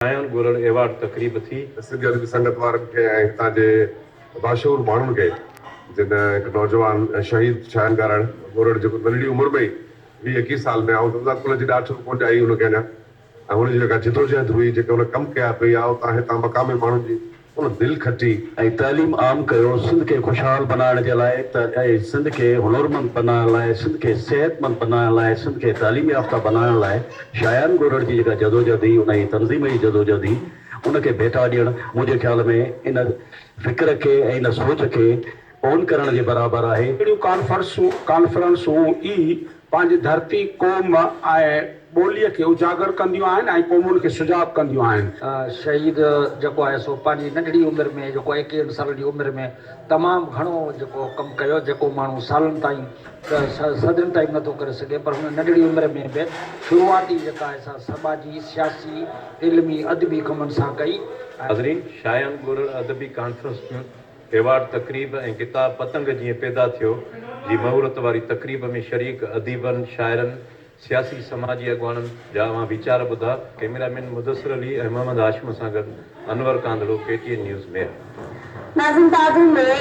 Shayan Gorad award तकरीब थी सिंधी अदबी संगत वारनि खे ऐं हितां जे बाशूर माण्हुनि खे जिन हिकु नौजवान शहीद शायान गोरड़ जेको नंढड़ी उमिरि में ई 20-21 साल में ऐं स्कूल जी ॾाढो कोन आई हुनखे अञा ऐं हुनजी जेका जिदोजहद हुई जेके हुन कमु कया पिया उतां हितां मक़ामी माण्हुनि जी उन दिलि खटी ऐं तालीम आम कयो सिंध खे खुशहाल बनाइण जे लाइ ऐं सिंध खे हुनरमंद बनाइण लाइ सिंध खे सिहतमंद बनाइण लाइ सिंध खे तालीम याफ़्ता बनाइण लाइ शायान गोरड़ जी जेका जदोजहद हुई उन जी तंज़ीम जी जदोजहद हुई उनखे भेटा ॾियणु मुंहिंजे ख़्याल में इन फ़िक्र खे ऐं इन सोच खे ओन करण जे बराबरि आहे। अहिड़ियूं कॉन्फ्रेंसूं ई पंहिंजी धरती क़ौम ऐं ॿोलीअ खे उजागर कंदियूं आहिनि ऐं क़ौमुनि खे सुजाग कंदियूं आहिनि। शहीद जेको आहे सो पंहिंजी नंढड़ी उमिरि में जेको 21 साल जी उमिरि में तमामु घणो जेको कमु कयो जेको माण्हू सालनि ताईं सदियुनि ताईं नथो करे सघे पर हुन नंढड़ी उमिरि में बि शुरूआती जेका आहे सा समाजी सियासी इल्मी अदबी कमनि सां कई। हाज़रीन, शायान गोरड़ अदबी कॉन्फ्रेंस में एवार्ड तकरीब ऐं किताब पतंग जीअं पैदा थियो जी महूरत वारी तकरीब में शरीक अदीबनि शाइरनि सियासी समाजी अॻवाननि जा मां वीचार ॿुधा। कैमरामैन मुदस्सिर अली ऐं मोहम्मद हाशिम सां गॾु अनवर कांदड़ो, KTN न्यूज़ में। नाज़िम ताज़ुम में